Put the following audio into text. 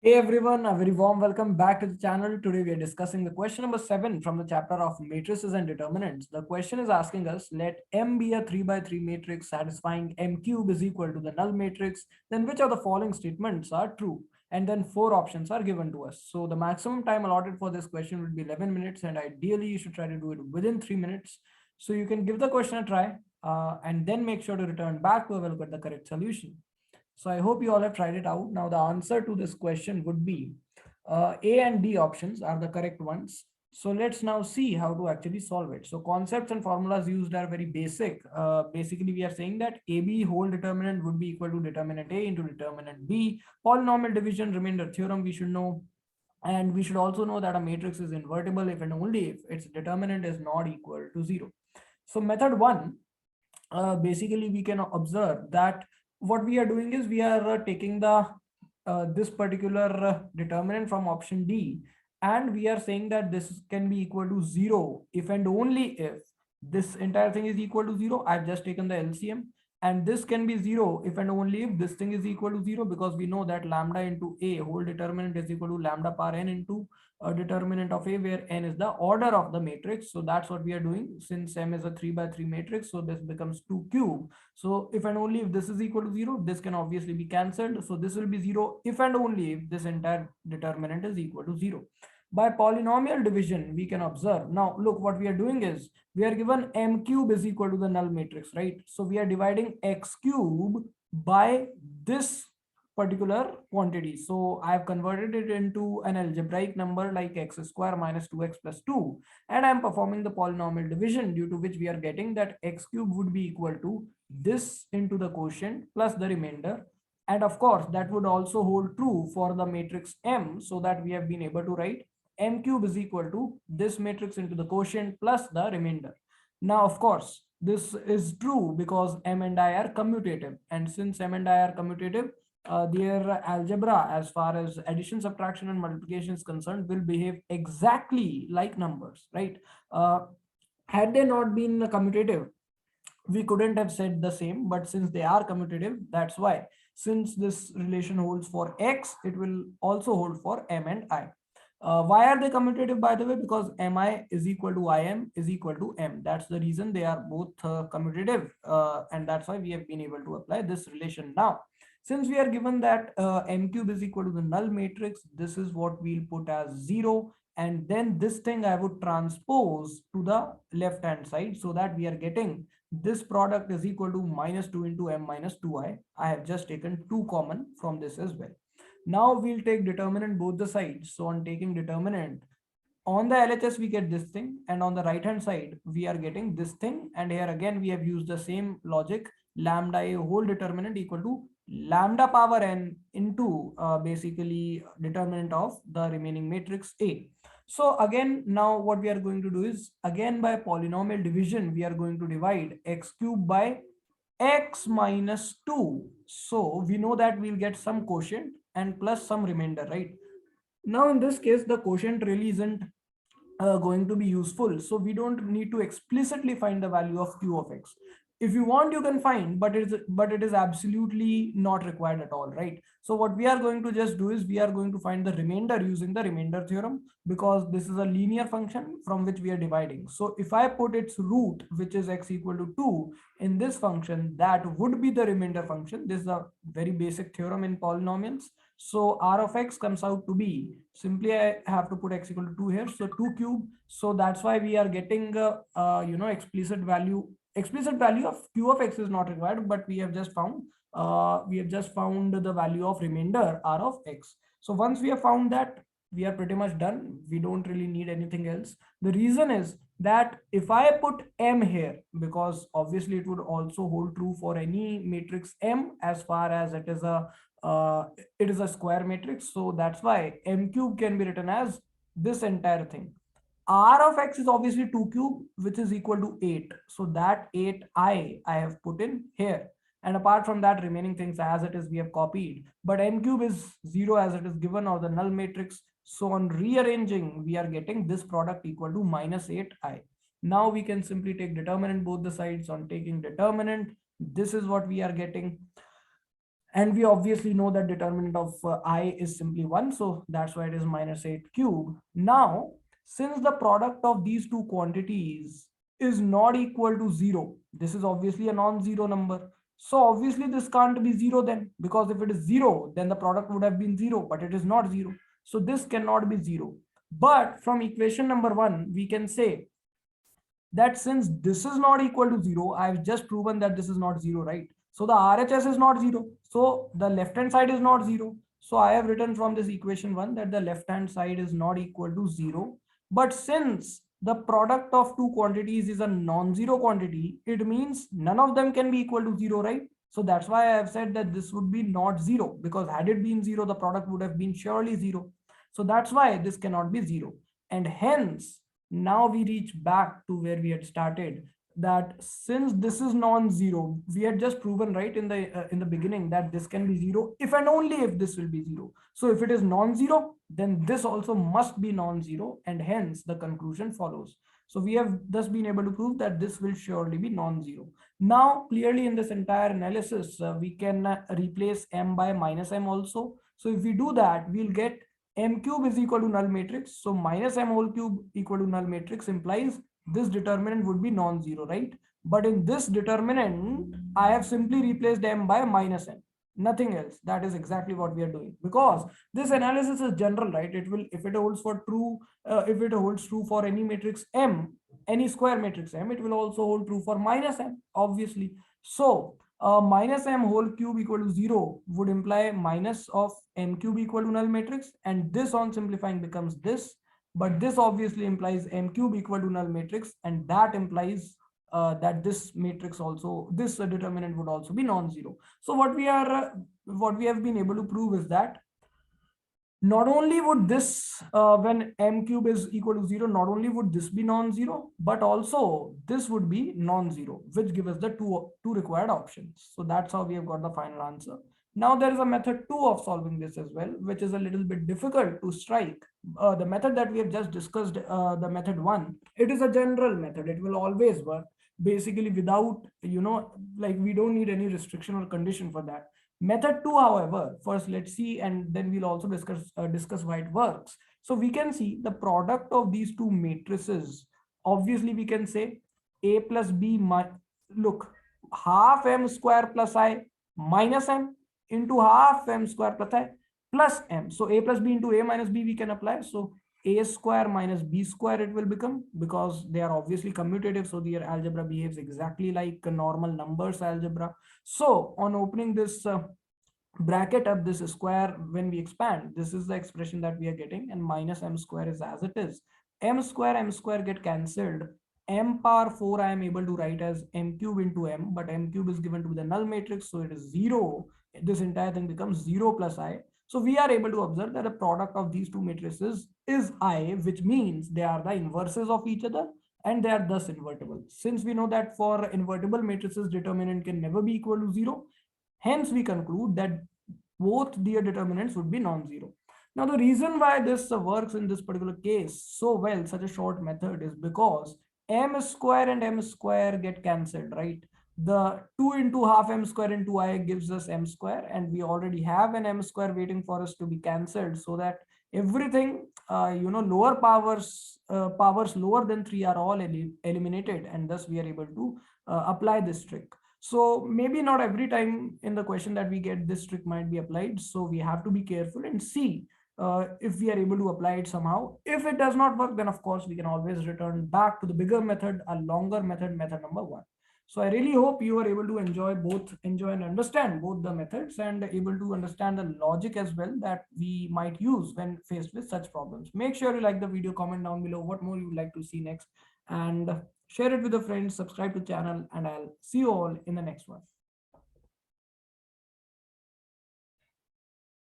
Hey everyone, a very warm welcome back to the channel. Today we are discussing the question number 7 from the chapter of Matrices and Determinants. The question is asking us, let M be a 3 by 3 matrix satisfying M cube is equal to the null matrix, then which of the following statements are true? And then 4 options are given to us. So the maximum time allotted for this question would be 11 minutes, and ideally you should try to do it within 3 minutes. So you can give the question a try and then make sure to return back to have a look at the correct solution. So I hope you all have tried it out. Now the answer to this question would be A and D options are the correct ones. So let's now see how to actually solve it. So concepts and formulas used are very basic. Basically, we are saying that AB whole determinant would be equal to determinant A into determinant B. Polynomial division remainder theorem we should know. And we should also know that a matrix is invertible if and only if its determinant is not equal to 0. So method 1, basically we can observe that what we are doing is we are taking the this particular determinant from option D, and we are saying that this can be equal to 0 if and only if this entire thing is equal to 0. I've just taken the LCM, and this can be 0 if and only if this thing is equal to 0, because we know that lambda into A whole determinant is equal to lambda power n into a determinant of A, where n is the order of the matrix. So that's what we are doing. Since M is a 3 by 3 matrix, so this becomes 2 cube. So if and only if this is equal to 0, this can obviously be cancelled. So this will be 0 if and only if this entire determinant is equal to 0. By polynomial division, we can observe. Now look, what we are doing is we are given M cube is equal to the null matrix, right? So we are dividing X cube by this particular quantity. So I have converted it into an algebraic number like x square minus 2x plus 2, and I am performing the polynomial division, due to which we are getting that x cube would be equal to this into the quotient plus the remainder. And of course that would also hold true for the matrix M, so that we have been able to write M cube is equal to this matrix into the quotient plus the remainder. Now of course this is true because M and I are commutative, and since M and I are commutative, their algebra as far as addition, subtraction and multiplication is concerned will behave exactly like numbers, right? Had they not been commutative, we couldn't have said the same, but since they are commutative, that's why, since this relation holds for X, it will also hold for M and I. Why are they commutative, by the way? Because Mi is equal to Im is equal to M. That's the reason they are both commutative, and that's why we have been able to apply this relation. Now since we are given that M cube is equal to the null matrix, this is what we'll put as 0, and then this thing I would transpose to the left hand side, so that we are getting this product is equal to minus 2 into M minus 2i. I have just taken 2 common from this as well. Now we'll take determinant both the sides. So on taking determinant, on the LHS we get this thing, and on the right hand side we are getting this thing, and here again we have used the same logic, lambda a whole determinant equal to lambda power n into basically determinant of the remaining matrix A. So again, now what we are going to do is, again by polynomial division, we are going to divide x cube by x minus 2. So we know that we'll get some quotient and plus some remainder, right? Now in this case, the quotient really isn't going to be useful, so we don't need to explicitly find the value of q of x. If you want, you can find, but it is absolutely not required at all, right? So what we are going to just do is we are going to find the remainder using the remainder theorem, because this is a linear function from which we are dividing. So if I put its root, which is x equal to 2, in this function, that would be the remainder function. This is a very basic theorem in polynomials. So r of x comes out to be, simply I have to put x equal to 2 here, so 2 cube. So that's why we are getting explicit value of q of x is not required, but we have just found the value of remainder r of x. So once we have found that, we are pretty much done. We don't really need anything else. The reason is that if I put M here, because obviously it would also hold true for any matrix M as far as it is a square matrix. So that's why M cube can be written as this entire thing. R of x is obviously 2 cube, which is equal to 8. So that 8i I have put in here. And apart from that, remaining things as it is we have copied. But M cube is 0 as it is given, or the null matrix. So on rearranging, we are getting this product equal to minus 8i. Now we can simply take determinant both the sides. On taking determinant, this is what we are getting. And we obviously know that determinant of I is simply 1. So that's why it is minus 8 cube. Now, since the product of these two quantities is not equal to 0, this is obviously a non-zero number. So obviously this can't be 0 then, because if it is 0, then the product would have been 0, but it is not 0. So this cannot be 0. But from equation number 1, we can say that since this is not equal to 0, I've just proven that this is not 0, right? So the RHS is not 0. So the left hand side is not 0. So I have written from this equation 1 that the left hand side is not equal to 0. But since the product of two quantities is a non-zero quantity, it means none of them can be equal to 0, right? So that's why I have said that this would be not 0, because had it been 0, the product would have been surely 0. So that's why this cannot be 0. And hence, now we reach back to where we had started, that since this is non-zero, we had just proven right in the beginning that this can be 0 if and only if this will be 0. So if it is non-zero, then this also must be non-zero, and hence the conclusion follows. So we have thus been able to prove that this will surely be non-zero. Now clearly in this entire analysis, we can replace m by minus m also. So if we do that, we'll get m cube is equal to null matrix. So minus m whole cube equal to null matrix implies this determinant would be non-zero, right? But in this determinant, I have simply replaced m by minus m. Nothing else. That is exactly what we are doing, because this analysis is general, right? It will, if it holds for true, if it holds true for any matrix m, any square matrix m, it will also hold true for minus m, obviously. So minus m whole cube equal to 0 would imply minus of m cube equal to null matrix, and this on simplifying becomes this. But this obviously implies m cube equal to null matrix, and that implies that this matrix also, this determinant would also be non-zero. So what we have been able to prove is that not only would this, when m cube is equal to 0, not only would this be non-zero, but also this would be non-zero, which gives us the two required options. So that's how we have got the final answer. Now there is a method 2 of solving this as well, which is a little bit difficult to strike. The method that we have just discussed, the method 1, it is a general method. It will always work basically without, like we don't need any restriction or condition for that. Method 2, however, first let's see, and then we'll also discuss why it works. So we can see the product of these two matrices. Obviously, we can say a plus b, look, half m square plus I minus m into half m square plus I plus m. So a plus b into a minus b we can apply. So a square minus b square it will become, because they are obviously commutative, so their algebra behaves exactly like a normal numbers algebra. So on opening this bracket up, this square, when we expand, this is the expression that we are getting, and minus m square is as it is. M square get cancelled. M power 4 I am able to write as m cube into m, but m cube is given to the null matrix, so it is 0. This entire thing becomes 0 plus I. So we are able to observe that the product of these two matrices is I, which means they are the inverses of each other, and they are thus invertible. Since we know that for invertible matrices, determinant can never be equal to 0, hence we conclude that both their determinants would be non-zero. Now the reason why this works in this particular case so well, such a short method, is because m square and m square get cancelled, right? The 2 into half m square into I gives us m square, and we already have an m square waiting for us to be cancelled, so that everything, lower powers lower than 3 are all eliminated, and thus we are able to apply this trick. So maybe not every time in the question that we get this trick might be applied, so we have to be careful and see if we are able to apply it somehow. If it does not work, then of course we can always return back to the bigger method, a longer method, method number 1. So I really hope you are able to enjoy and understand both the methods, and able to understand the logic as well that we might use when faced with such problems. Make sure you like the video, comment down below what more you would like to see next, and share it with your friends, subscribe to the channel, and I'll see you all in the next one.